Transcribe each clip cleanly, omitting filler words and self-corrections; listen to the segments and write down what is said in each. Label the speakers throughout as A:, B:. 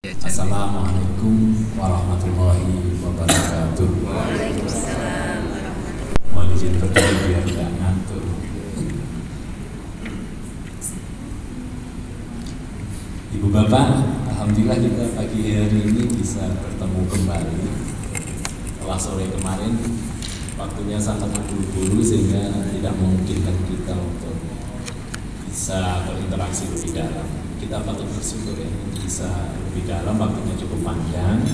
A: Assalamualaikum warahmatullahi wabarakatuh.
B: Waalaikumsalam warahmatullahi wabarakatuh.
A: Mau izin berdiri biar nggak ngantuk. Ibu bapak, alhamdulillah kita pagi hari ini bisa bertemu kembali. Setelah sore kemarin waktunya sangat terburu-buru sehingga tidak memungkinkan kita untuk bisa berinteraksi lebih dalam. Kita patut bersyukur ya, bisa lebih dalam, waktunya cukup panjang.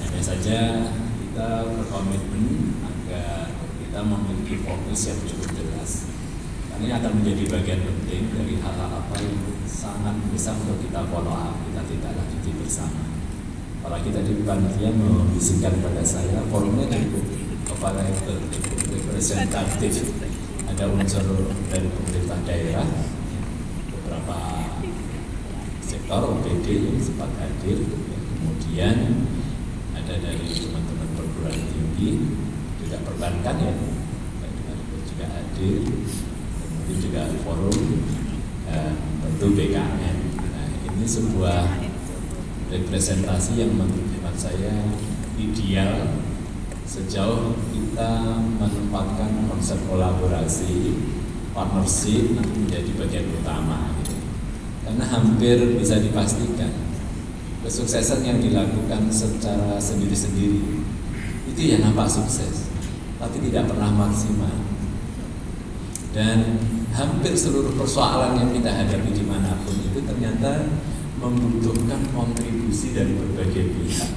A: Hanya saja kita berkomitmen agar kita memiliki fokus yang cukup jelas. Karena ini akan menjadi bagian penting dari hal-hal apa yang sangat bisa untuk kita follow up, kita tidak lanjuti bersama. Apalagi tadi panitia membisikkan pada saya, forumnya cukup kepala representatif, ada unsur dari pemerintah daerah, beberapa sektor OPD yang sempat hadir, kemudian ada dari teman-teman perguruan tinggi, juga perbankan ya, juga hadir, kemudian juga forum, tentu BKN. Nah, ini sebuah representasi yang menurut saya ideal sejauh kita menempatkan konsep kolaborasi, partnership menjadi bagian utama. Karena hampir bisa dipastikan kesuksesan yang dilakukan secara sendiri-sendiri itu ya nampak sukses, tapi tidak pernah maksimal. Dan hampir seluruh persoalan yang kita hadapi dimanapun itu ternyata membutuhkan kontribusi dari berbagai pihak.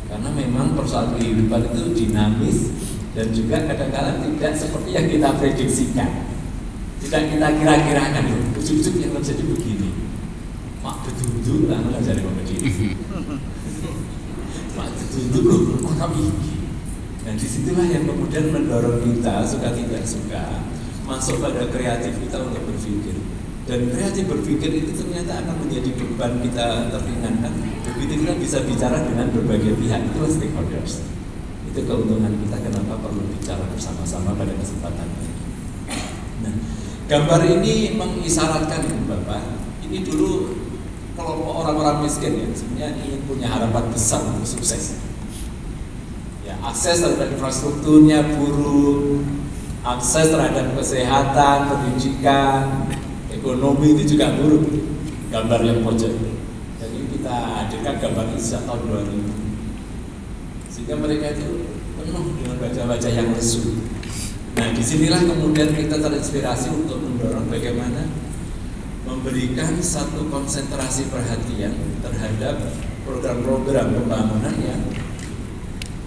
A: Karena memang persoalan kehidupan itu dinamis dan juga kadang-kadang tidak seperti yang kita prediksikan. Tidak kita kira-kirakan loh, ujuk-ujuk yang terjadi begini. Mak betul-betul lah dari begini. Mak betul-betul loh, kok begini. Dan disitulah yang kemudian mendorong kita, suka tidak suka, masuk pada kreatif kita untuk berpikir. Dan kreatif berpikir itu ternyata akan menjadi beban kita terringankan. Begitu kita bisa bicara dengan berbagai pihak, itu stakeholders. Itu keuntungan kita, kenapa perlu bicara bersama-sama pada kesempatan ini. Nah, gambar ini mengisyaratkan Ibu Bapak, ini dulu kelompok orang-orang miskin ya, sebenarnya ingin punya harapan besar untuk sukses. Ya, akses terhadap infrastrukturnya buruk, akses terhadap kesehatan, pendidikan, ekonomi itu juga buruk. Gambar yang pojok. Jadi kita hadirkan gambar ini sejak tahun 2000. Sehingga mereka itu penuh dengan wajah-wajah yang lesu. Nah, disinilah kemudian kita terinspirasi untuk mendorong bagaimana memberikan satu konsentrasi perhatian terhadap program-program pembangunan yang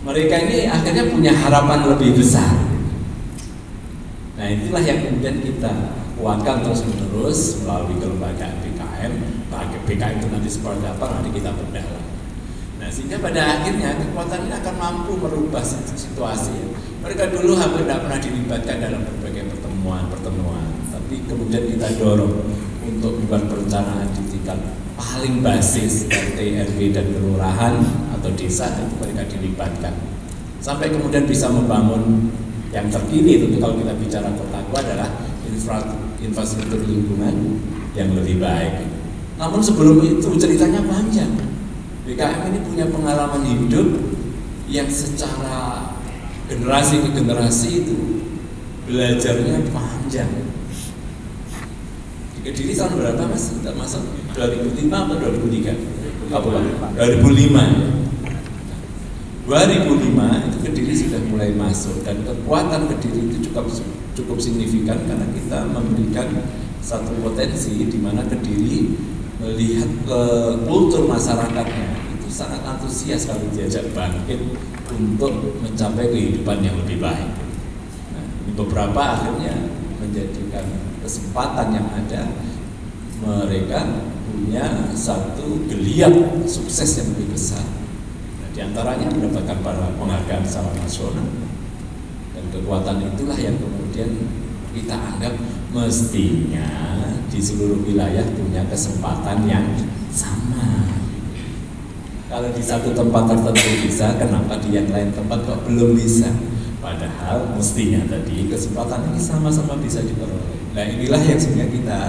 A: mereka ini akhirnya punya harapan lebih besar. Nah, itulah yang kemudian kita kuatkan terus-menerus melalui kelembagaan BKM. BKM itu nanti seperti apa, nanti kita perdalam. Nah, sehingga pada akhirnya kekuatan ini akan mampu merubah situasi. Mereka dulu hampir tidak pernah dilibatkan dalam berbagai pertemuan, tapi kemudian kita dorong untuk membuat perencanaan di tingkat paling basis RT, RW dan kelurahan atau desa, itu mereka dilibatkan. Sampai kemudian bisa membangun yang terkini, tentu kalau kita bicara kotaku adalah infrastruktur lingkungan yang lebih baik. Namun sebelum itu ceritanya panjang. BKM ini punya pengalaman hidup yang secara generasi ke generasi itu belajarnya panjang. Di Kediri tahun berapa Mas? Tidak masuk 2005 atau 2003? 2005 ya. 2005 itu Kediri sudah mulai masuk dan kekuatan Kediri itu cukup signifikan karena kita memberikan satu potensi di mana Kediri melihat kultur masyarakatnya itu sangat antusias kalau diajak bangkit untuk mencapai kehidupan yang lebih baik. Nah, ini beberapa akhirnya menjadikan kesempatan yang ada, mereka punya satu geliat sukses yang lebih besar. Nah, diantaranya mendapatkan para penghargaan secara nasional. Dan kekuatan itulah yang kemudian kita anggap mestinya di seluruh wilayah punya kesempatan yang sama. Kalau di satu tempat tertentu bisa, kenapa di yang lain tempat kok belum bisa? Padahal mestinya tadi kesempatan ini sama-sama bisa diperoleh. Nah, inilah yang sebenarnya kita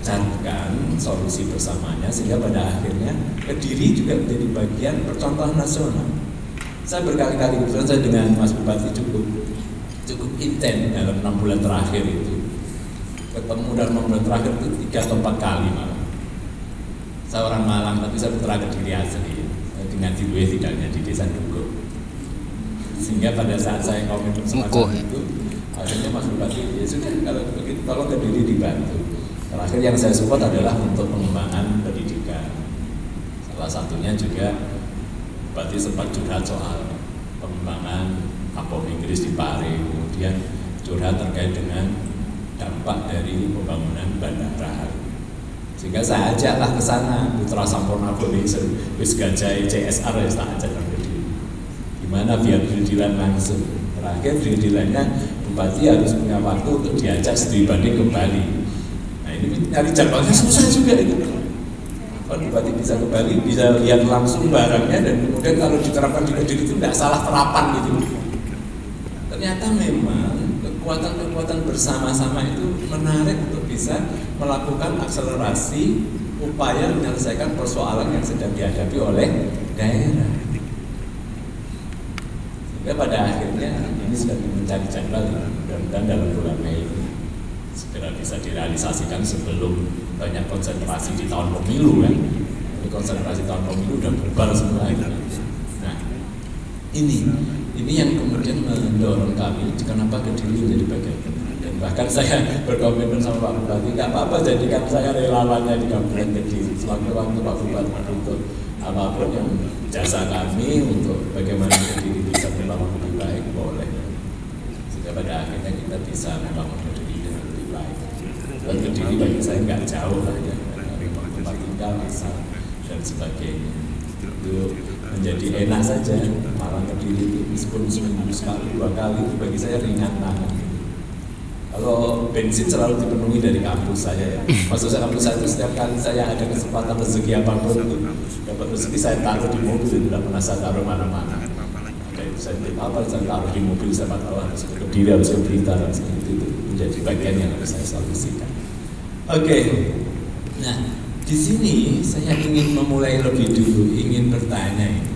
A: carikan solusi bersamanya sehingga pada akhirnya Kediri juga menjadi bagian percontohan nasional. Saya berkali-kali kebetulan saya dengan Mas Bupati cukup intens dalam 6 bulan terakhir itu. Ketemu dalam 6 bulan terakhir itu 3 atau 4 kali malah. Saya orang Malang tapi saya putra Kediri asli dengan Diwe tinggalnya di Desa Dugo. Sehingga pada saat saya komitmen semacam itu, akhirnya Mas Bupati ya sudah kalau begitu tolong Kediri dibantu. Terakhir yang saya support adalah untuk pengembangan pendidikan. Salah satunya juga Bupati sempat curhat soal pengembangan kampung Inggris di Pare, kemudian curhat terkait dengan dampak dari pembangunan bandara. Sehingga saya ajaklah ke sana, Putra Sampurna Police, wis gajah CSR ya tak ajak ke Kediri. Gimana biar deal-dealan langsung. Terakhir deal-dealannya Bupati harus punya waktu untuk diajak studi banding ke Bali. Nah ini nyari jadwalnya susah juga itu. Kalau Bupati bisa ke Bali, bisa lihat langsung barangnya dan kemudian kalau diterapkan di Kediri itu tidak salah terapan gitu. Ternyata memang kekuatan-kekuatan bersama-sama itu menarik untuk bisa melakukan akselerasi upaya menyelesaikan persoalan yang sedang dihadapi oleh daerah. Sehingga pada akhirnya ini sudah mencari jadwal, mudah-mudahan dalam bulan Mei ini segera bisa direalisasikan sebelum banyak konsentrasi di tahun pemilu kan. Konsentrasi tahun pemilu udah bubar semua itu. Nah, ini yang kemudian mendorong kami kenapa Kediri menjadi bagian. Dan bahkan saya berkomitmen sama Pak Bupati, nggak apa-apa jadikan saya relawannya di Kabupaten Kediri sewaktu-waktu Pak Bupati untuk apapun yang jasa kami untuk bagaimana Kediri bisa membangun lebih baik boleh. Sehingga pada akhirnya kita bisa membangun Kediri dengan lebih baik. Dan Kediri bagi saya nggak jauh lah ya dari tempat tinggal asal dan sebagainya. Itu menjadi enak saja. Malang Kediri meskipun seminggu sekali 2 kali itu bagi saya ringan banget. Kalau bensin selalu dipenuhi dari kampus saya ya. Maksud saya kampus saya itu setiap kali saya ada kesempatan rezeki apapun itu dapat rezeki saya taruh di mobil, tidak pernah saya taruh mana-mana. Kayak saya taruh di mobil, saya tahu harus ke Kediri, harus ke Blitar, harus itu menjadi bagian yang harus saya solusikan. Oke. Nah, di sini saya ingin memulai lebih dulu, ingin bertanya ini.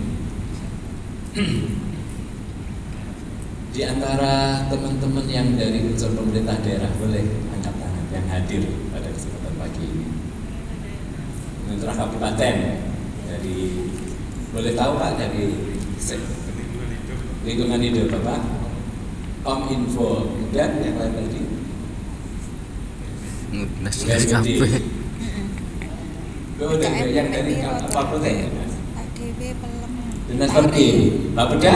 A: Di antara teman-teman yang dari unsur pemerintah daerah boleh angkat tangan yang hadir pada kesempatan pagi ini. Mitra Kabupaten dari boleh tahu Pak dari lingkungan hidup Bapak, Kominfo, kemudian yang lain tadi. Yang dari apa Prote?
B: ADW Pelem.
A: Dinas Pergi, Pak Beda?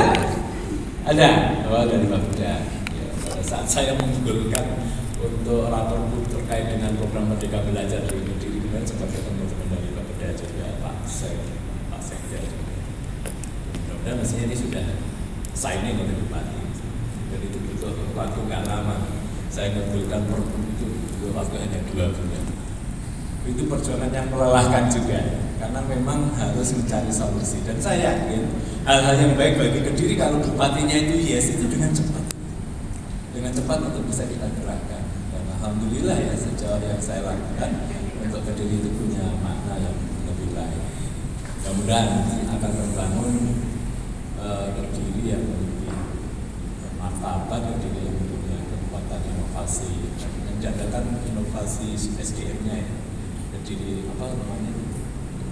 A: Ada? Oh dari Pak Beda. Ya, pada saat saya menggugurkan untuk rapor terkait dengan program Merdeka Belajar di Kediri kemudian sebagai teman-teman dari Pak Beda juga Pak Sekda. Mudah-mudahan mestinya ini sudah signing oleh Bupati. Dan itu butuh waktu nggak lama. Saya mengumpulkan perpu itu waktu hanya 2 bulan. Itu perjuangan yang melelahkan juga karena memang harus mencari solusi dan saya yakin hal-hal yang baik bagi Kediri kalau bupatinya itu yes itu dengan cepat untuk bisa kita gerakkan dan alhamdulillah ya sejauh yang saya lakukan untuk Kediri itu punya makna yang lebih baik. Mudah-mudahan akan terbangun Kediri yang lebih martabat, Kediri yang punya kekuatan inovasi dan jadikan inovasi SDM-nya ya. Jadi apa namanya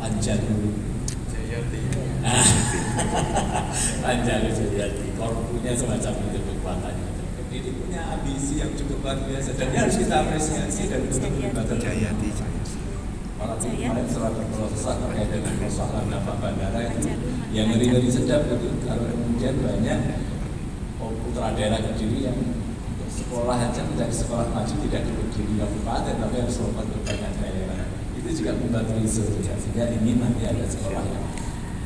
A: Anjalu Jayati, Anjalu Jayati, korpunya semacam itu kekuatannya. Jadi punya ambisi yang cukup luar biasa dan harus kita apresiasi dan kita melibatkan Jayati. Orang kemarin serat berproses terkait dengan persoalan apa bandara itu yang ngeri-ngeri sedap itu kalau kemudian banyak putra daerah Kediri yang sekolah aja menjadi sekolah maju tidak di Kediri kabupaten tapi harus lompat ke banyak daerah. Itu juga membantu isu ya, sehingga ingin nanti ada sekolah yang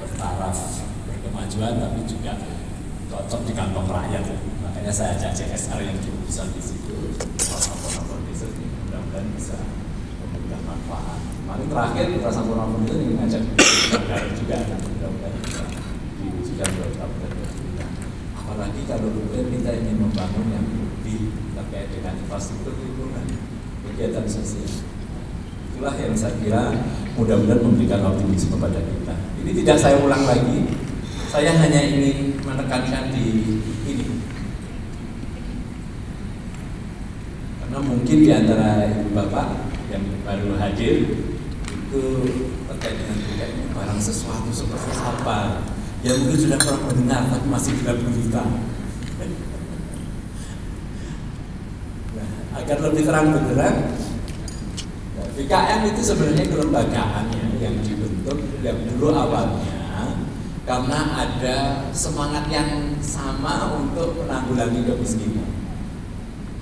A: bertaraf berkemajuan tapi juga cocok di kantong rakyat. Makanya saya ajak CSR yang cukup besar di situ, orang-orang desa ini mudah-mudahan bisa memberikan manfaat. Kemarin terakhir kita Sampurna itu ingin ngajak juga mudah-mudahan bisa diwujudkan beberapa kita. Apalagi kalau kemudian kita ingin membangun yang lebih terkait dengan infrastruktur lingkungan, kegiatan sosial. Itulah yang saya kira mudah-mudahan memberikan optimisme kepada kita. Ini tidak saya ulang lagi, saya hanya ingin menekankan di ini. Karena mungkin di antara ibu bapak yang baru hadir itu terkait dengan berita ini barang sesuatu seperti apa yang mungkin sudah pernah mendengar tapi masih tidak berita. Nah, agar lebih terang benderang, BKM itu sebenarnya kelembagaannya yang dibentuk yang dulu awalnya karena ada semangat yang sama untuk menanggulangi kemiskinan.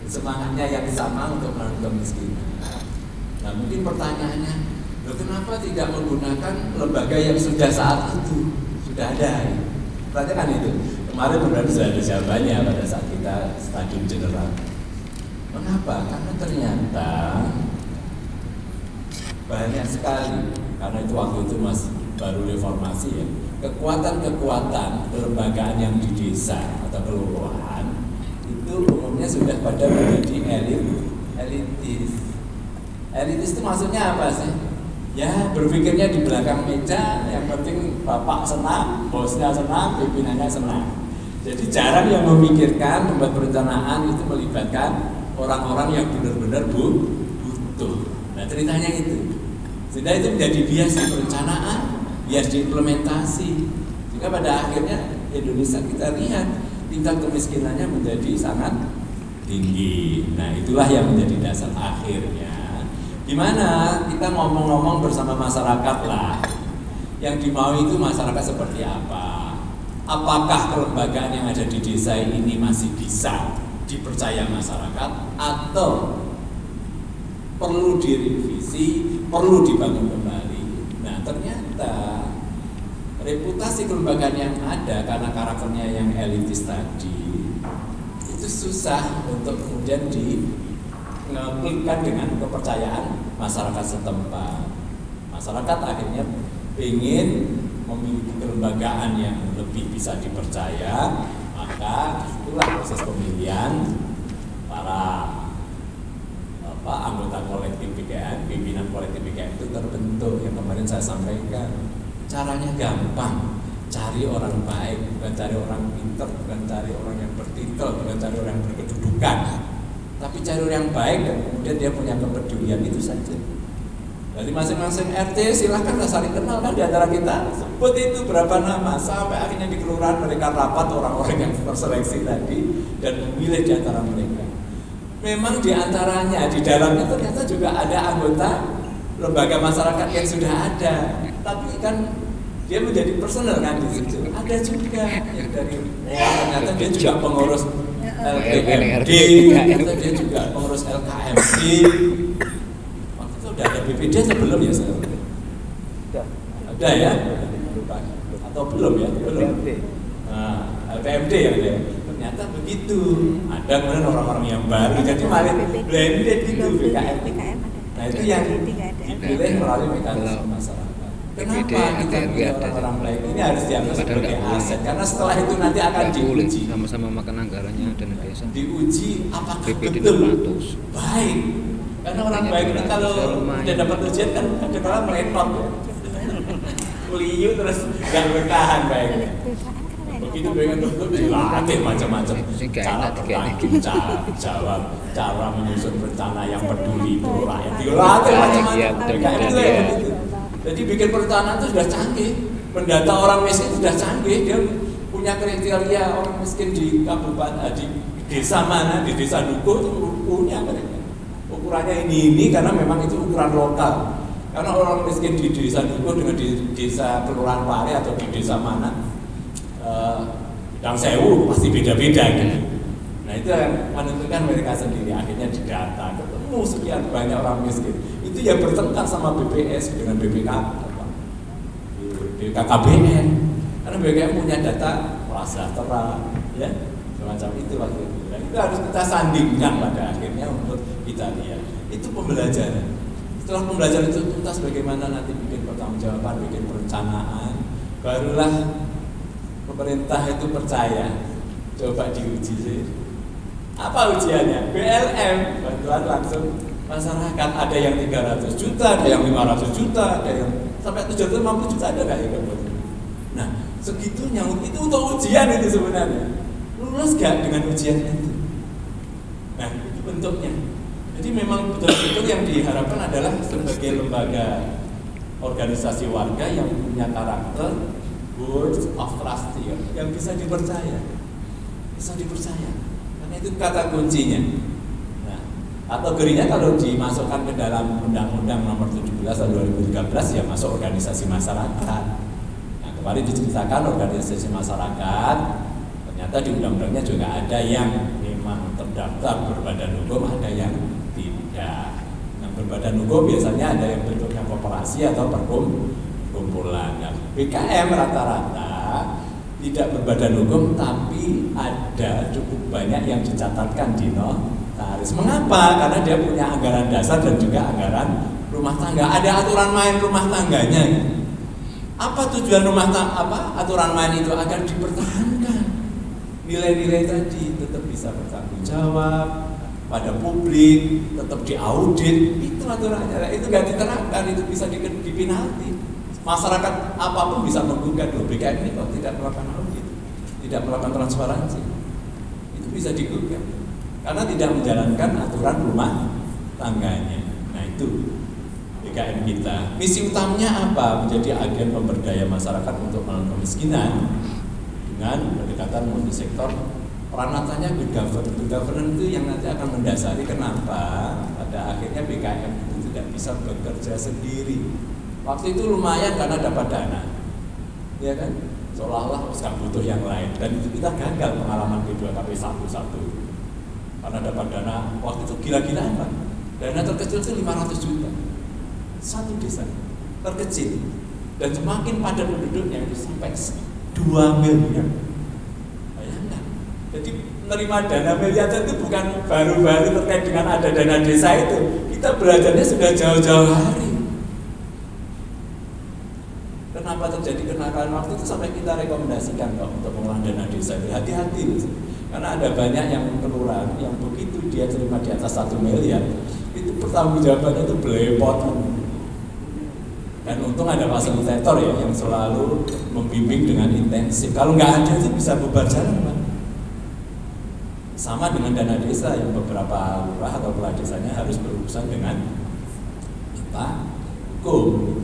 A: Semangatnya yang sama untuk menanggulangi kemiskinan. Nah, mungkin pertanyaannya, loh, kenapa tidak menggunakan lembaga yang sudah saat itu sudah ada? Pertanyaan itu. Kemarin benar sudah ada jawabannya pada saat kita stadium general. Mengapa? Karena ternyata banyak sekali, karena itu waktu itu masih baru reformasi ya, kekuatan-kekuatan kelembagaan yang di desa atau kelurahan itu umumnya sudah pada menjadi elitis. Elitis itu maksudnya apa sih? Ya berpikirnya di belakang meja, yang penting bapak senang, bosnya senang, pimpinannya senang. Jadi jarang yang memikirkan, membuat perencanaan itu melibatkan orang-orang yang benar-benar butuh. Nah ceritanya itu. Sehingga itu menjadi bias di perencanaan, bias di implementasi. Sehingga pada akhirnya Indonesia kita lihat tingkat kemiskinannya menjadi sangat tinggi. Nah itulah yang menjadi dasar akhirnya. Gimana kita ngomong-ngomong bersama masyarakat lah. Yang dimau itu masyarakat seperti apa? Apakah kelembagaan yang ada di desa ini masih bisa dipercaya masyarakat atau perlu direvisi, perlu dibangun kembali. Nah ternyata reputasi kelembagaan yang ada karena karakternya yang elitis tadi itu susah untuk kemudian diklikkan dengan kepercayaan masyarakat setempat. Masyarakat akhirnya ingin memiliki kelembagaan yang lebih bisa dipercaya, maka itulah proses pemilihan para anggota kolektif BKN, pimpinan kolektif BKN itu terbentuk. Yang kemarin saya sampaikan, caranya gampang, cari orang baik, bukan cari orang pinter, bukan cari orang yang bertitel, bukan cari orang yang berkedudukan, tapi cari orang yang baik dan kemudian dia punya kepedulian, itu saja. Dari masing-masing RT silahkan saling kenal kan di antara kita, sebut itu berapa nama, sampai akhirnya di kelurahan mereka rapat orang-orang yang terseleksi tadi dan memilih di antara mereka. Memang di antaranya, di dalamnya ternyata juga ada anggota lembaga masyarakat yang sudah ada, tapi kan dia menjadi personal kan di situ. Ada juga yang dari ternyata dia juga pengurus LPMD, ternyata dia juga pengurus LKMD. Waktu itu udah ada BPD atau belum ya sekarang? Ada ya? Atau belum ya? Belum. Nah, LPMD ya ada. Ternyata begitu. Ada kemudian orang-orang yang baru. Jadi malah blended gitu BKM. Nah itu yang dipilih melalui mekanisme masyarakat. Kenapa kita pilih orang-orang baik ini harus dianggap sebagai aset? Karena setelah itu nanti akan diuji.
C: Sama-sama makan anggarannya dana desa.
A: Diuji apakah betul baik. Karena orang baik itu kalau udah dapat ujian kan kadang-kadang melenot ya. Kuliu terus gak bertahan baiknya. Begitu dengan betul dilatih macam-macam. Cara bertanggung jawab, cara menyusun rencana yang peduli untuk rakyat. Dilatih macam-macam. Jadi bikin perencanaan itu sudah canggih, mendata orang miskin sudah canggih, dia punya kriteria orang miskin di kabupaten, di desa mana, di desa Dukuh itu punya mereka. Ukurannya ini karena memang itu ukuran lokal. Karena orang miskin di desa Dukuh dengan di desa Kelurahan Pare atau di desa mana, yang sewu pasti beda-beda gitu. Nah itu yang menentukan mereka sendiri. Akhirnya didata, ketemu sekian banyak orang miskin. Itu yang bertengkar sama BPS dengan BKKBN. Karena BKKBN punya data prasejahtera, ya semacam itu waktu itu. Dan itu harus kita sandingkan pada akhirnya untuk kita lihat. Itu pembelajaran. Setelah pembelajaran itu tuntas bagaimana nanti bikin pertanggungjawaban, bikin perencanaan, barulah pemerintah itu percaya. Coba diuji sih. Apa ujiannya? BLM, bantuan langsung masyarakat. Ada yang 300 juta, ada yang 500 juta, ada yang sampai 750 juta ada nggak ya kamu? Nah, segitunya itu untuk ujian itu sebenarnya. Lulus gak dengan ujian itu? Nah, itu bentuknya. Jadi memang betul-betul yang diharapkan adalah sebagai lembaga organisasi warga yang punya karakter words of trust yang bisa dipercaya. Bisa dipercaya. Karena itu kata kuncinya. Nah, kategorinya kalau dimasukkan ke dalam Undang-Undang Nomor 17 Tahun 2013 ya masuk organisasi masyarakat. Nah, kemarin diceritakan organisasi masyarakat, ternyata di undang-undangnya juga ada yang memang terdaftar berbadan hukum, ada yang tidak. Yang berbadan hukum biasanya ada yang bentuknya koperasi atau perkumpulan. Nah, BKM rata-rata tidak berbadan hukum, tapi ada cukup banyak yang dicatatkan di notaris. Mengapa? Karena dia punya anggaran dasar dan juga anggaran rumah tangga. Ada aturan main rumah tangganya. Apa tujuan aturan main itu? Agar dipertahankan nilai-nilai tadi, tetap bisa bertanggung jawab pada publik, tetap diaudit. Itu aturannya. Itu nggak diterapkan, itu bisa dipinalti. Masyarakat apapun bisa menggugat, loh BKM ini kok tidak melakukan audit, tidak melakukan transparansi, itu bisa digugat karena tidak menjalankan aturan rumah tangganya. Nah itu BKM kita. Misi utamanya apa? Menjadi agen pemberdaya masyarakat untuk melawan kemiskinan dengan pendekatan multisektor. Peranatannya good governance. Good governance itu yang nanti akan mendasari kenapa pada akhirnya BKM itu tidak bisa bekerja sendiri. Waktu itu lumayan karena dapat dana, ya kan? Seolah-olah sekarang butuh yang lain, dan itu kita gagal pengalaman B2KB 1 karena dapat dana. Waktu itu gila-gilaan Pak. Dana terkecil itu 500 juta satu desa terkecil, dan semakin padat penduduknya itu sampai 2 miliar. Bayangkan. Jadi menerima dana miliar itu bukan baru-baru terkait dengan ada dana desa itu. Kita belajarnya sudah jauh-jauh hari. Kenapa terjadi kenakalan waktu itu sampai kita rekomendasikan kok untuk pengolahan dana desa. Hati-hati, karena ada banyak yang kelurahan yang begitu dia terima di atas 1 miliar itu pertanggungjawabannya itu belepotan. Dan untung ada fasilitator ya yang selalu membimbing dengan intensif. Kalau nggak ada itu bisa bubar jalan Pak. Sama dengan dana desa yang beberapa lurah atau kepala desanya harus berurusan dengan hukum.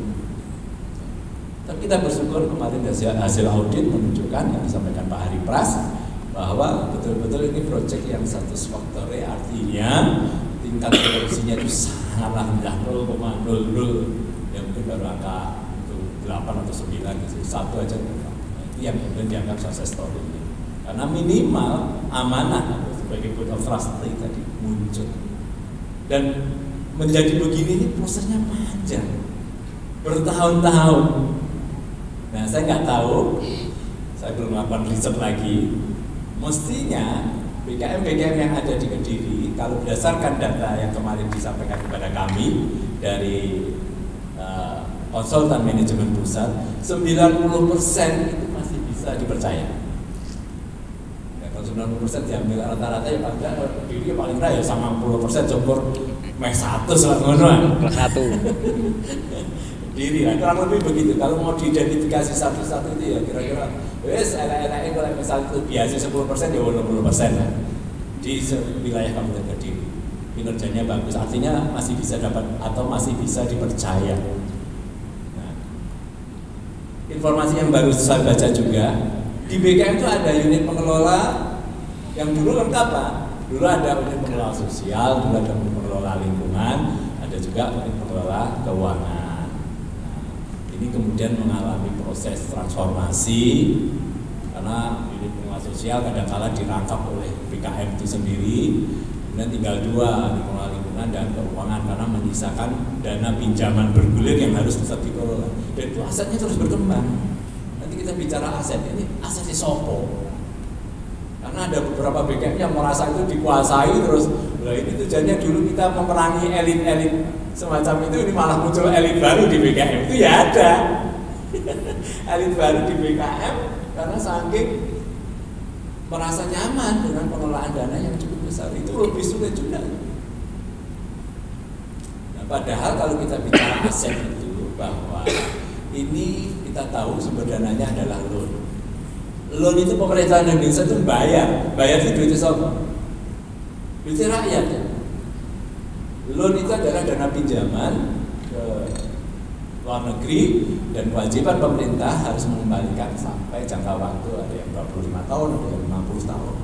A: Tapi kita bersyukur kemarin hasil audit menunjukkan yang disampaikan Pak Hari Pras bahwa betul-betul ini proyek yang satisfactory, artinya tingkat korupsinya itu sangatlah rendah, 0,00, yang mungkin baru angka 8 atau 9 gitu, 1 aja. Itu yang kemudian dianggap success story. Karena minimal amanah sebagai good of trust tadi muncul. Dan menjadi begini ini prosesnya panjang, bertahun-tahun. Nah, saya nggak tahu, saya belum melakukan riset lagi. Mestinya BKM yang ada di Kediri, kalau berdasarkan data yang kemarin disampaikan kepada kami dari konsultan manajemen pusat, 90% itu masih bisa dipercaya. Ya, kalau 90% diambil rata-rata ya pada Kediri paling rendah ya sama 60% cukup meh 100 lah ngono.
C: Kelas 1.
A: Diri lah, kurang lebih begitu. Kalau mau diidentifikasi satu-satu itu ya kira-kira wes enak-enaknya kalau misal itu biasa 10% ya 80% lah di wilayah Kabupaten Kediri. Kinerjanya bagus, artinya masih bisa dapat atau masih bisa dipercaya. Nah, informasi yang baru saya baca juga di BKM itu ada unit pengelola yang dulu lengkap Pak. Dulu ada unit pengelola sosial, dulu ada unit pengelola lingkungan, ada juga unit pengelola keuangan. Ini kemudian mengalami proses transformasi karena unit pengelola sosial kadang-kala dirangkap oleh BKM itu sendiri, kemudian tinggal 2 di pengelola lingkungan dan keuangan karena menyisakan dana pinjaman bergulir yang harus tetap dikelola. Dan itu asetnya terus berkembang. Nanti kita bicara aset, ini asetnya sopo. Karena ada beberapa BKM yang merasa itu dikuasai terus. Nah, ini tujuannya dulu kita memerangi elit-elit semacam itu, ini malah muncul elit baru di BKM. Itu ya ada elit baru di BKM karena saking merasa nyaman dengan pengelolaan dana yang cukup besar. Itu lebih sulit juga. Padahal kalau kita bicara aset itu bahwa ini kita tahu sumber dananya adalah loan. Loan itu pemerintah Indonesia itu bayar itu duitnya siapa? Duitnya rakyat ya. Loan itu adalah dana pinjaman ke luar negeri dan kewajiban pemerintah harus mengembalikan sampai jangka waktu ada yang 25 tahun, ada yang 50 tahun.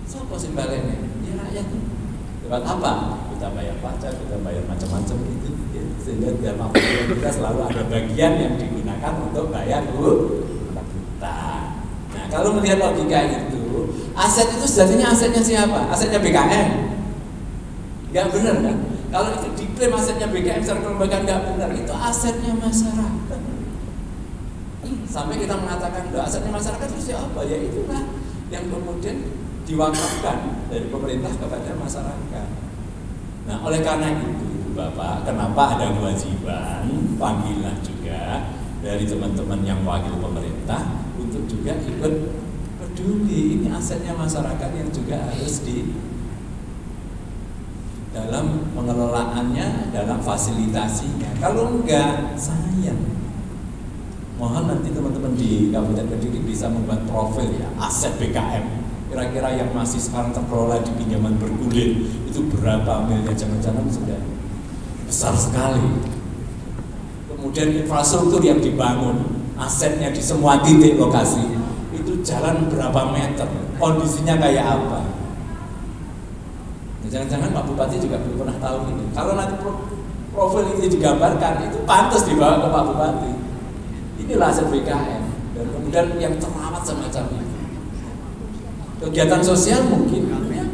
A: Siapa sih balennya? Ya rakyat. Lewat apa? Kita bayar pajak, kita bayar macam-macam itu, ya. Sehingga dalam apbn kita selalu ada bagian yang digunakan untuk bayar hutang. Nah, kalau melihat logika itu, aset itu sejatinya asetnya siapa? Asetnya BKN. Nggak benar kan? Kalau itu diklaim asetnya BKN secara kelembagaan nggak benar, itu asetnya masyarakat. Sampai kita mengatakan, asetnya masyarakat terus apa? Ya itulah yang kemudian diwakafkan dari pemerintah kepada masyarakat. Nah, oleh karena itu, Bapak, kenapa ada kewajiban panggilan juga dari teman-teman yang wakil pemerintah untuk juga ikut peduli. Ini asetnya masyarakat yang juga harus di dalam pengelolaannya, dalam fasilitasinya. Kalau enggak, sayang. Mohon nanti teman-teman di Kabupaten Kediri bisa membuat profil ya aset BKM. Kira-kira yang masih sekarang terkelola di pinjaman bergulir itu berapa miliar, jangan-jangan sudah besar sekali. Kemudian infrastruktur yang dibangun, asetnya di semua titik lokasi, itu jalan berapa meter, kondisinya kayak apa. Jangan-jangan Pak Bupati juga belum pernah tahu ini. Kalau nanti profil itu digambarkan, itu pantas dibawa ke Pak Bupati. Inilah aset BKM. Dan kemudian yang terawat semacam ini. Kegiatan sosial mungkin, ya.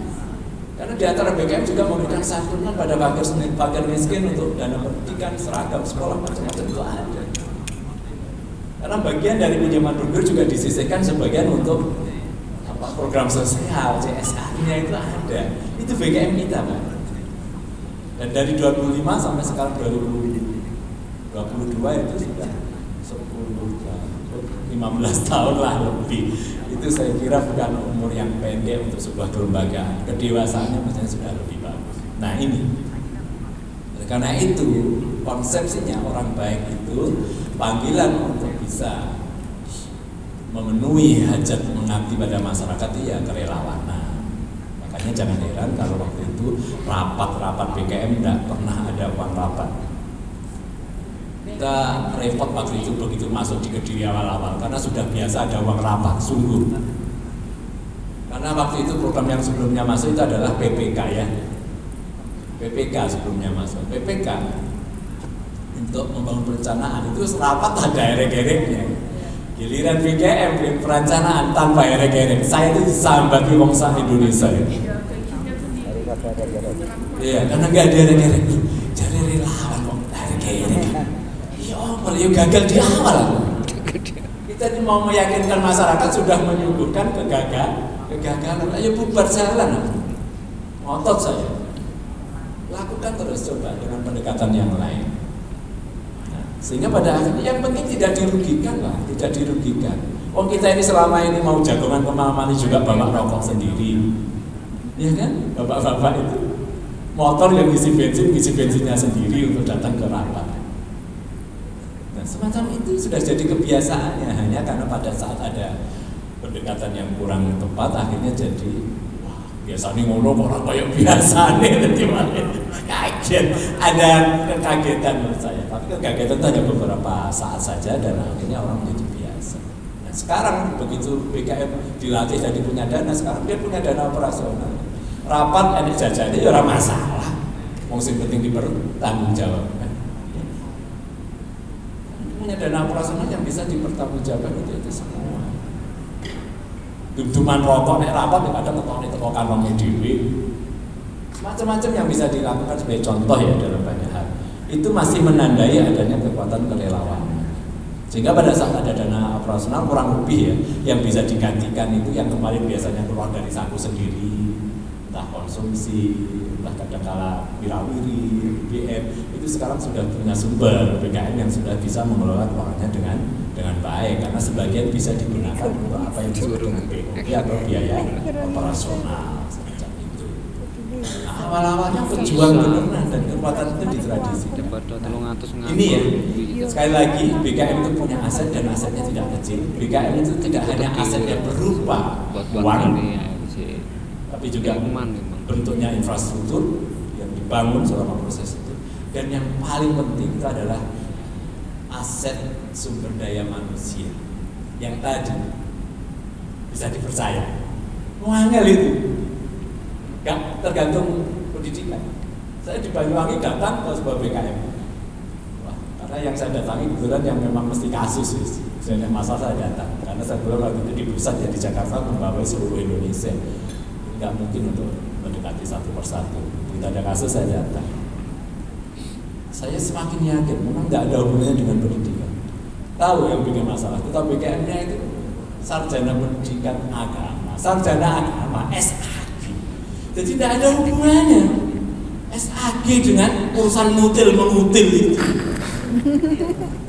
A: Karena di antara BKM juga memberikan santunan pada fakir miskin untuk dana pendidikan, seragam, sekolah, macam-macam itu ada. Karena bagian dari pinjaman bergulir juga disisihkan sebagian untuk program sosial, CSR-nya itu ada. Itu BKM kita, Pak. Dan dari 25 sampai sekarang 2022 itu sudah 15 tahun lah lebih. Itu saya kira bukan umur yang pendek untuk sebuah kelembagaan. Kedewasaannya misalnya sudah lebih bagus. Nah ini, karena itu konsepsinya orang baik itu panggilan untuk bisa memenuhi hajat mengabdi pada masyarakat ya kerelawanan. Makanya jangan heran kalau waktu itu rapat-rapat BKM tidak pernah ada uang rapat. Kita repot waktu itu begitu masuk di Kediri awal-awal karena sudah biasa ada uang rapat, sungguh. Karena waktu itu program yang sebelumnya masuk itu adalah PPK ya. PPK sebelumnya masuk. PPK untuk membangun perencanaan itu rapat ada erek-ereknya. Giliran BKM perencanaan tanpa erek-erek. Saya itu disambati wong sak Indonesia ini. Iya, karena nggak ada erek-erek. Jadi relawan kok erek-erek. Ya gagal di awal. Kita mau meyakinkan masyarakat sudah menyuguhkan kegagalan. Ayo bubar jalan. Ngotot saya. Lakukan terus coba dengan pendekatan yang lain. Sehingga pada akhirnya yang penting tidak dirugikan lah, tidak dirugikan. Oh kita ini selama ini mau jagongan kemana-mana juga bawa rokok sendiri, ya kan? Bapak-bapak itu motor yang ngisi bensinnya sendiri untuk datang ke rapat. Nah semacam itu sudah jadi kebiasaannya, hanya karena pada saat ada pendekatan yang kurang tepat akhirnya jadi biasanya ngomong orang kayak biasa nih, kaget, ada kekagetan menurut saya. Tapi kekagetan itu hanya beberapa saat saja dan akhirnya orang menjadi biasa. Nah sekarang begitu BKM dilatih jadi punya dana, sekarang dia punya dana operasional. Rapat enak jajan itu orang masalah. Yang penting dipertanggungjawabkan. Punya dana operasional yang bisa dipertanggungjawabkan itu semua. Duduman rokok nek rapat ya kadang ketone teko kantongnya dhewe. Macam-macam yang bisa dilakukan sebagai contoh ya dalam banyak hal. Itu masih menandai adanya kekuatan kerelawanan. Sehingga pada saat ada dana operasional kurang lebih ya yang bisa digantikan itu yang kemarin biasanya keluar dari saku sendiri, entah konsumsi, entah kadangkala wirawiri, BM, itu sekarang sudah punya sumber BKM yang sudah bisa mengelola keuangannya dengan baik karena sebagian bisa digunakan untuk apa yang disebut dengan BOP atau biaya operasional semacam itu. Nah, awal-awalnya pejuang beneran dan kekuatan itu di tradisi.
C: Daripada 300
A: Ini ya, sekali lagi BKM itu punya aset dan asetnya tidak kecil. BKM itu tidak hanya aset yang berupa uang, tapi juga bentuknya infrastruktur yang dibangun selama proses itu. Dan yang paling penting itu adalah aset sumber daya manusia yang tadi bisa dipercaya. Wangel itu, gak tergantung pendidikan. Saya di Banyuwangi datang ke sebuah BKM. Wah, karena yang saya datangi kebetulan yang memang mesti kasus, misalnya masalah saya datang. Karena saya belum waktu itu di pusat ya di Jakarta membawa seluruh Indonesia. Nggak mungkin untuk mendekati satu persatu. Kita ada kasus saya datang. Saya semakin yakin memang nggak ada hubungannya dengan pendidikan. Tahu yang bikin masalah, kita BKM-nya itu sarjana pendidikan agama, sarjana agama, SAG. Jadi tidak ada hubungannya SAG dengan urusan mutil-mengutil itu.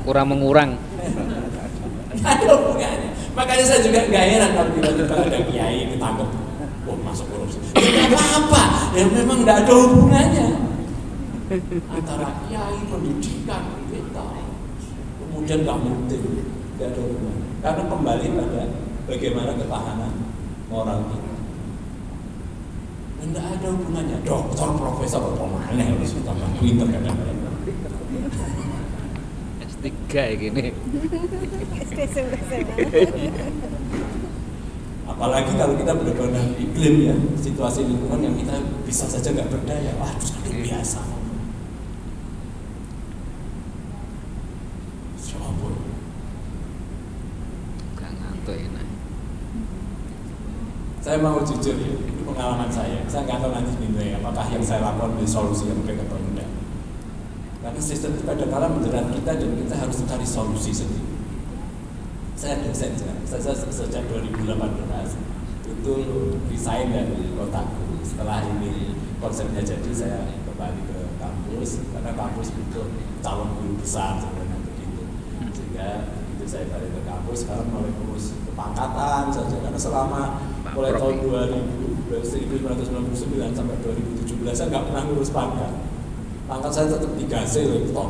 C: Kurang mengurang.
A: Tidak ada hubungannya. Makanya saya juga nggak heran kalau tiba-tiba ada kiai ketangkep, wah masuk korupsi. Tidak apa-apa, ya memang nggak ada hubungannya antara kiai, pendidikan, kita, kemudian nggak mutil, nggak ada hubungannya. Karena kembali pada bagaimana ketahanan moral kita. Tidak ada hubungannya. Dokter, profesor, mana harus tambah pinter kadang-kadang.
C: S3 ya gini.
A: Apalagi kalau kita benar-benar iklim ya, situasi lingkungan yang kita bisa saja nggak berdaya. Wah, itu sangat biasa. Saya mau jujur ya, itu pengalaman saya nggak tahu nanti nilai apakah yang saya lakukan menjadi solusi yang baik atau tidak. Karena sistem itu kadang-kadang menjerat kita dan kita harus mencari solusi sendiri. Saya dosen sekarang, saya sejak 2018 itu resign dari kotaku. Setelah ini konsepnya jadi saya kembali ke kampus karena kampus butuh calon guru besar sebenarnya begitu. Sehingga begitu saya balik ke kampus sekarang mulai ngurus kepangkatan saja karena selama mulai tahun 1999 sampai 2017 saya nggak pernah ngurus pangkat. Pangkat saya tetap 3C lektor.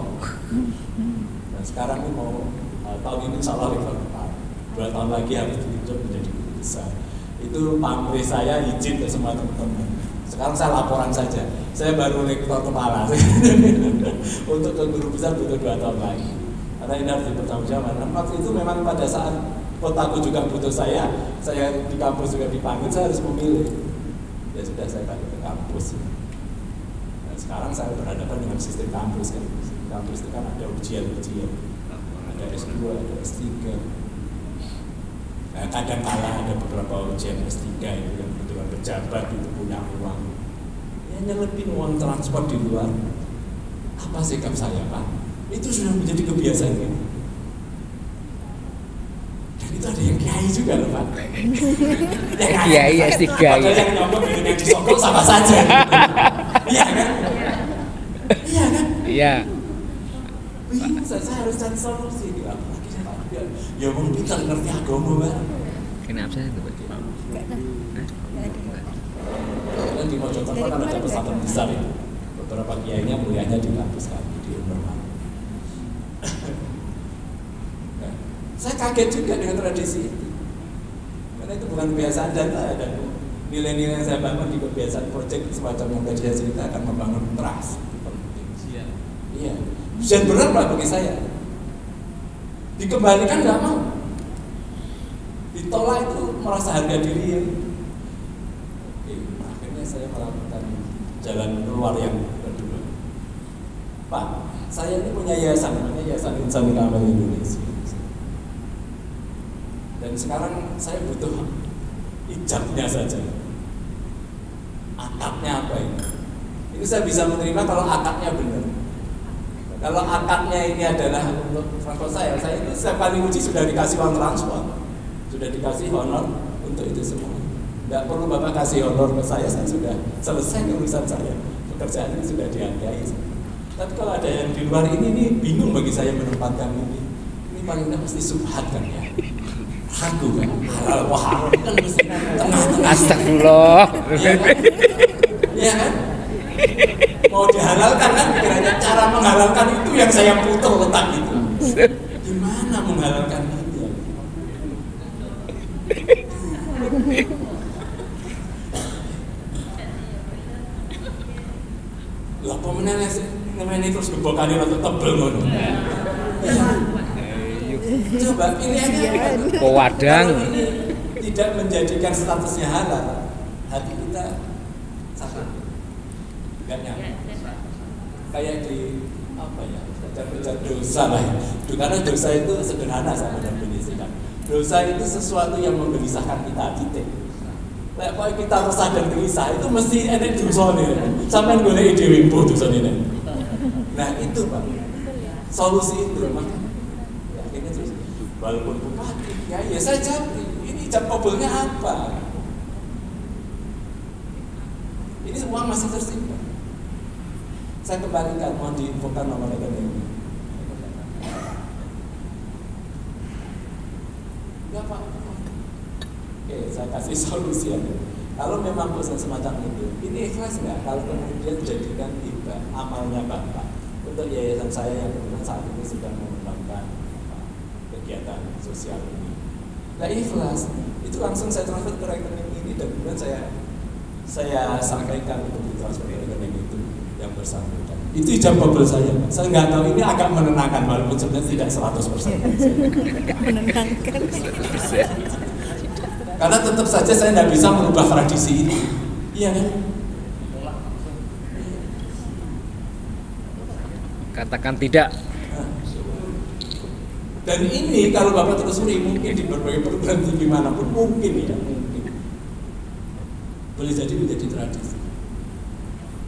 A: Dan sekarang ini mau tahun ini salah lektor 4. 2 tahun lagi harus ditunjuk menjadi guru besar. Itu pamrih saya izin ke semua teman-teman. Sekarang saya laporan saja. Saya baru lektor kepala. Untuk ke guru besar butuh 2 tahun lagi. Karena ini harus dipertanggungjawabkan. Nah, waktu itu memang pada saat kotaku juga butuh saya di kampus juga dipanggil, saya harus memilih. Ya sudah saya balik ke kampus. Dan sekarang saya berhadapan dengan sistem kampus kan. Kampus itu kan ada ujian-ujian, ada S2, ada S3. Nah, kadang-kala ada beberapa ujian S3 itu yang kebetulan pejabat itu punya uang. Ya nyelipin uang transport di luar. Apa sikap saya Pak? Itu sudah menjadi kebiasaan gitu. Itu ada yang kiai juga loh Pak.
C: Kiai S3 ya.
A: Yang nyogok dengan yang disogok sama saja. Iya kan? Iya kan?
C: Iya.
A: Bingung saya harus cari solusi. Apalagi saya Pak. Ya mau pintar ngerti agama Pak.
C: Kenapa saya itu Pak?
A: Dan di Mojokerto kan ada pesantren besar ya. Beberapa kiainya mulianya di kampus kami di Unmerman. Saya kaget juga dengan tradisi itu, karena itu bukan kebiasaan dan nilai-nilai yang saya bangun di kebiasaan proyek semacam yang tadi saya cerita akan membangun trust. Iya, ujian berat Pak bagi saya. Dikembalikan nggak mau, ditolak itu merasa harga diri ya. Oke, akhirnya saya melakukan jalan keluar yang kedua. Pak, saya ini punya yayasan, namanya Yayasan Insan Amal Indonesia. Dan sekarang saya butuh ijabnya saja. Akadnya apa ini? Itu saya bisa menerima kalau akadnya benar. Kalau akadnya ini adalah untuk transport saya itu setiap kali uji sudah dikasih uang transport, sudah dikasih honor untuk itu semua. Tidak perlu Bapak kasih honor ke saya sudah selesai urusan saya. Pekerjaan ini sudah dihargai. Tapi kalau ada yang di luar ini bingung bagi saya menempatkan ini. Ini paling tidak mesti subhat kan ya. Ragu kan, halal wah kan mesti tengah-tengah.
C: Astagfirullah.
A: Iya kan? Mau dihalalkan kan kiranya cara menghalalkan itu yang saya putar letak gitu. Gimana menghalalkan itu? Lah pemenangnya sih namanya terus gebokane rada tebel ngono. Coba pilihannya apa?
C: Pewadang.
A: Kalau ini tidak menjadikan statusnya halal, hati kita sakit, nggak nyaman. Kayak di apa ya? Baca dosa lah. Karena dosa itu sederhana sama definisikan. Dosa itu sesuatu yang menggelisahkan kita, titik. Kayak kalau kita resah dan gelisah itu mesti enek dosa nih. Sampai golek ide wimbo dosa ini. Nah itu Pak, solusi itu maka ya, ini terus walaupun bupati, ya saya japri. Ini jam kabelnya apa? Ini semua masih tersimpan. Saya kembalikan, mohon diinfokan nomor rekening. Ya Pak. Oke, saya kasih solusi ya. Kalau memang bosan semacam itu, ini ikhlas nggak? Kalau kemudian jadikan hibah amalnya Bapak untuk yayasan saya yang kebetulan saat ini sedang mengembangkan kegiatan sosial ini. Nah ikhlas, itu langsung saya transfer ke rekening ini dan kemudian saya sampaikan untuk ditransfer ke rekening itu yang bersangkutan. Itu jam bubble saya, Pak. Saya nggak tahu, ini agak menenangkan walaupun sebenarnya tidak 100%.
B: Agak menenangkan.
A: Karena tetap saja saya tidak bisa merubah tradisi itu. Iya kan?
C: Katakan tidak.
A: Dan ini kalau Bapak telusuri mungkin di berbagai perguruan tinggi manapun mungkin ya, mungkin boleh jadi menjadi tradisi.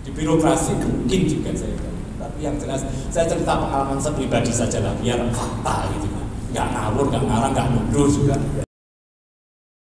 A: Di birokrasi mungkin juga saya tahu. Tapi yang jelas saya cerita pengalaman saya pribadi saja lah, biar fakta gitu kan. Nggak ngawur, nggak ngarang, nggak mundur juga.